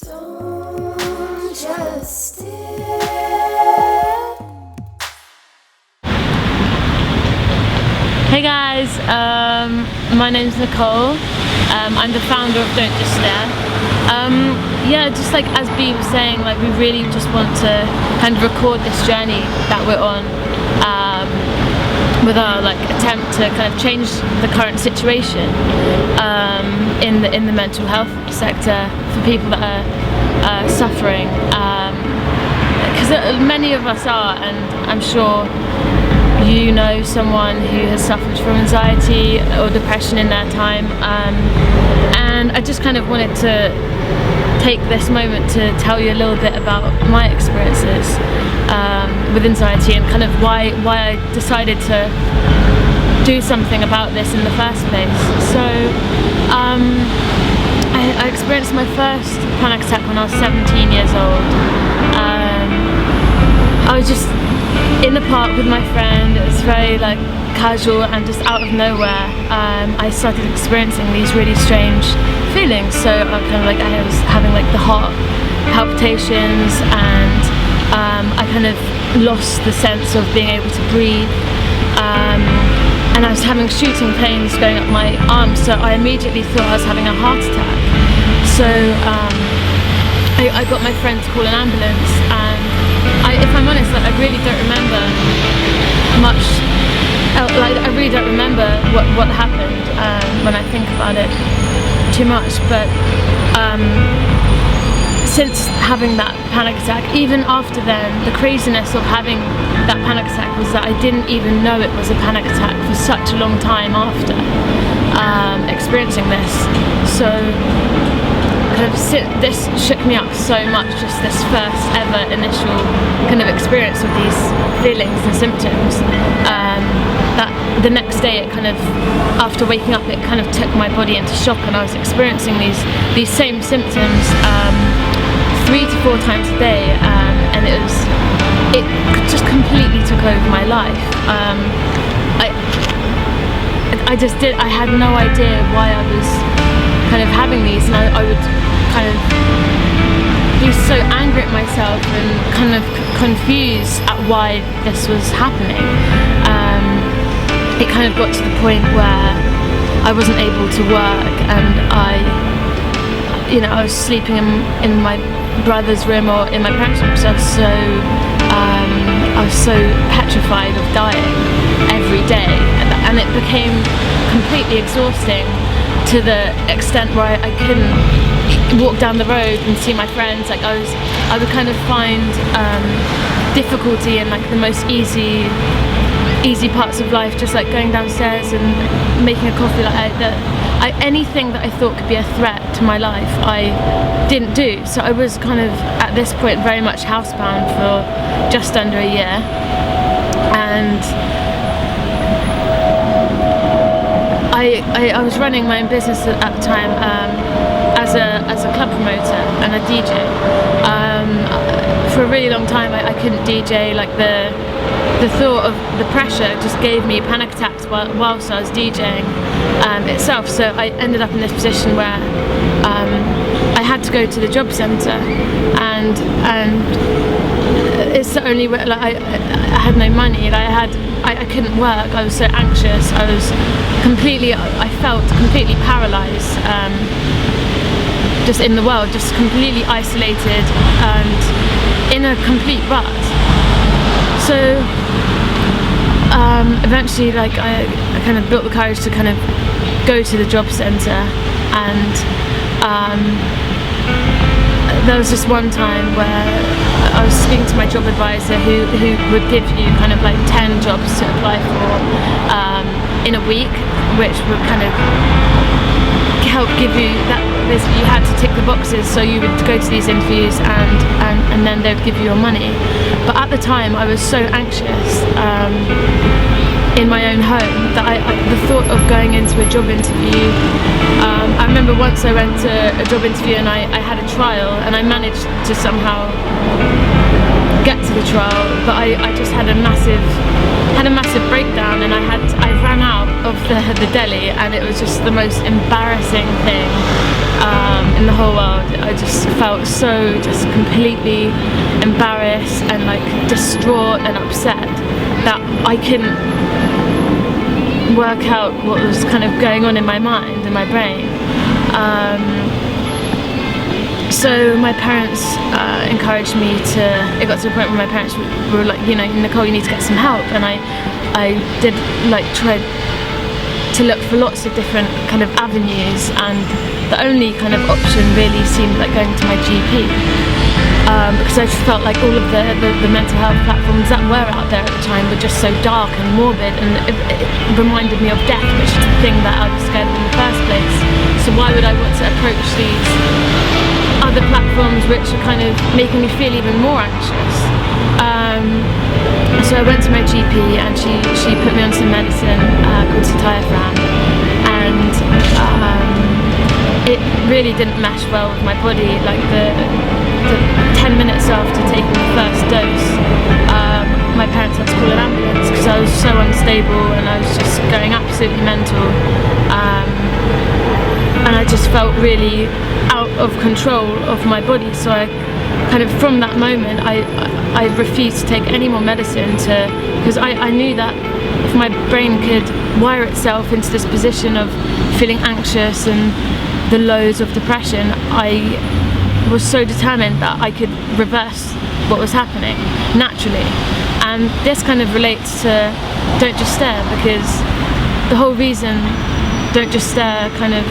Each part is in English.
Don't just stare. Hey guys, my name's Nicole. I'm the founder of Don't Just Stare. Yeah, just like as B was saying, like we really just want to kind of record this journey that we're on with our like attempt to kind of change the current situation in the mental health sector for people that are suffering. Because many of us are, and I'm sure you know someone who has suffered from anxiety or depression in their time, and I just kind of wanted to take this moment to tell you a little bit about my experiences with anxiety and kind of why I decided to do something about this in the first place. So I experienced my first panic attack when I was 17 years old. I was just in the park with my friend. It was very like casual, and just out of nowhere I started experiencing these really strange feelings. So I was having like the heart palpitations, and I kind of lost the sense of being able to breathe, and I was having shooting pains going up my arms, so I immediately thought I was having a heart attack. So I got my friend to call an ambulance, and if I'm honest, like, I really don't remember much. Like, I really don't remember what happened when I think about it too much. But since having that panic attack, even after then, the craziness of having that panic attack was that I didn't even know it was a panic attack for such a long time after experiencing this. So this shook me up so much, just this first ever initial kind of experience of these feelings and symptoms, that the next day it kind of, after waking up, it kind of took my body into shock, and I was experiencing these same symptoms 3 to 4 times a day, and it just completely took over my life. I had no idea why I was kind of having these, and I would kind of be so angry at myself and kind of confused at why this was happening. It kind of got to the point where I wasn't able to work, and I was sleeping in my brother's room or in my parents' room, so I was so petrified of dying every day, and it became completely exhausting to the extent where I couldn't walk down the road and see my friends. Like I would kind of find difficulty in like the most easy parts of life, just like going downstairs and making a coffee. Anything that I thought could be a threat to my life, I didn't do. So I was kind of at this point very much housebound for just under a year, and I was running my own business at the time as a club promoter and a DJ. For a really long time I couldn't DJ. Like the thought of the pressure just gave me panic attacks whilst I was DJing itself. So I ended up in this position where I had to go to the job centre, and it's the only way. Like I had no money. I couldn't work. I was so anxious. I felt completely paralysed, just in the world, just completely isolated and in a complete rut. So eventually, like I kind of built the courage to kind of go to the job centre, and there was just one time where I was speaking to my job advisor, who would give you kind of like 10 jobs to apply for in a week, which would kind of help give you that. Basically, you had to tick the boxes, so you would go to these interviews, and then they would give you your money. But at the time, I was so anxious in my own home that the thought of going into a job interview. I remember once I went to a job interview, and I had a trial, and I managed to somehow get to the trial, but I just had a massive breakdown, and I ran out of the deli, and it was just the most embarrassing thing in the whole world. I just felt so just completely embarrassed and like distraught and upset that I couldn't work out what was kind of going on in my mind and my brain. So my parents encouraged me to, it got to the point where my parents were like, you know, Nicole, you need to get some help. And I did like try to look for lots of different kind of avenues, and the only kind of option really seemed like going to my GP, because I just felt like all of the mental health platforms that were out there at the time were just so dark and morbid, and it reminded me of death, which is the thing that I was scared of in the first place. So why would I want to approach these other platforms which are kind of making me feel even more anxious? So I went to my GP, and she put me on some medicine called Citalopram, and it really didn't mesh well with my body. Like the 10 minutes after taking the first dose, my parents had to call an ambulance because I was so unstable and I was just going absolutely mental. And I just felt really out of control of my body. So I kind of, from that moment, I refused to take any more medicine, because I knew that if my brain could wire itself into this position of feeling anxious and the lows of depression, I was so determined that I could reverse what was happening naturally. And this kind of relates to Don't Just Stare, because the whole reason Don't Just Stare kind of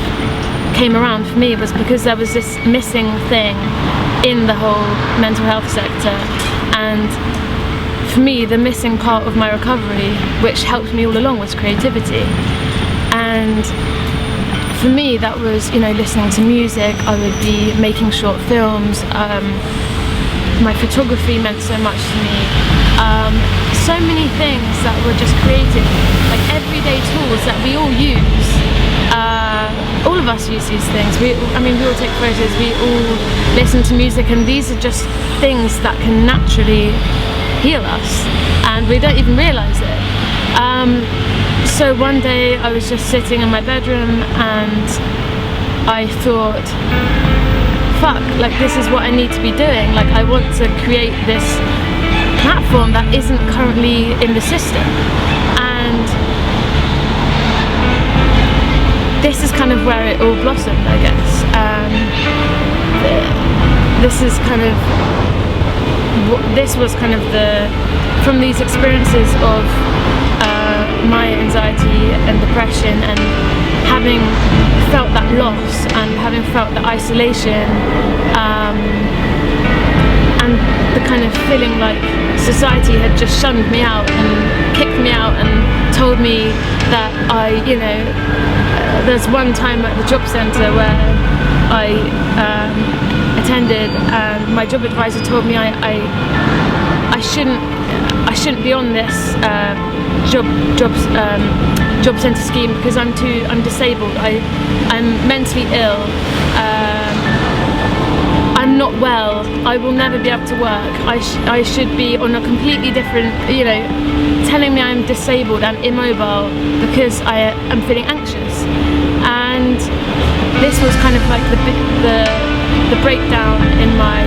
came around for me was because there was this missing thing in the whole mental health sector, and for me the missing part of my recovery, which helped me all along, was creativity. And for me that was, you know, listening to music. I would be making short films. My photography meant so much to me. So many things that were just created, like everyday tools that we all use. All of us use these things. We all take photos, we all listen to music, and these are just things that can naturally heal us, and we don't even realise it. So one day I was just sitting in my bedroom and I thought, fuck, like this is what I need to be doing. Like I want to create this platform that isn't currently in the system. And this is kind of where it all blossomed, I guess. This was kind of from these experiences of my anxiety and depression, and having felt that loss and having felt the isolation, and the kind of feeling like society had just shunned me out and kicked me out and told me that there's one time at the job centre where I attended, and my job advisor told me I shouldn't be on this job centre scheme because I'm disabled. I'm mentally ill. I'm not well. I will never be able to work. I should be on a completely different, telling me I'm disabled and immobile because I am feeling anxious. And this was kind of like the breakdown in my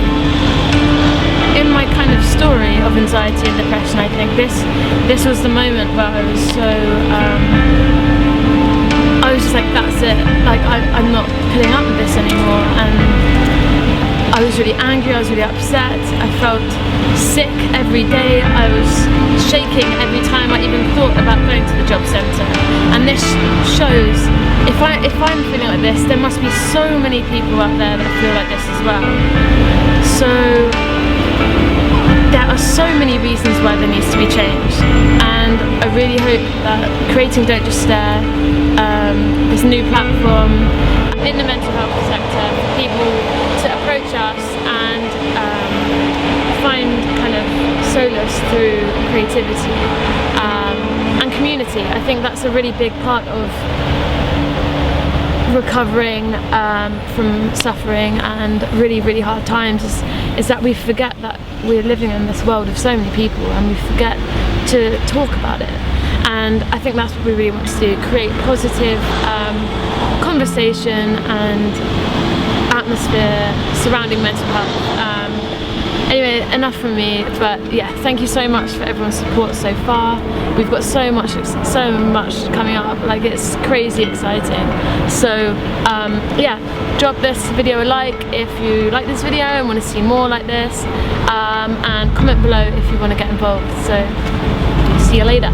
kind of story of anxiety and depression. I think this was the moment where I was so I was just like, that's it, like I'm not putting up with this anymore. And I was really angry, I was really upset, I felt sick every day, I was shaking every time I even thought about going to the job centre. And this shows, if I'm feeling like this, there must be so many people out there that feel like this as well. So there are so many reasons why there needs to be change, and I really hope that creating Don't Just Stare, this new platform in the mental health sector, for people to approach us and find kind of solace through creativity and community. I think that's a really big part of recovering from suffering and really, really hard times, is that we forget that we're living in this world of so many people, and we forget to talk about it. And I think that's what we really want to do, create positive conversation and atmosphere atmosphere surrounding mental health. Anyway, enough from me, but yeah, thank you so much for everyone's support so far. We've got so much coming up, like it's crazy exciting. So yeah, drop this video a like if you like this video and want to see more like this, and comment below if you want to get involved. So see you later.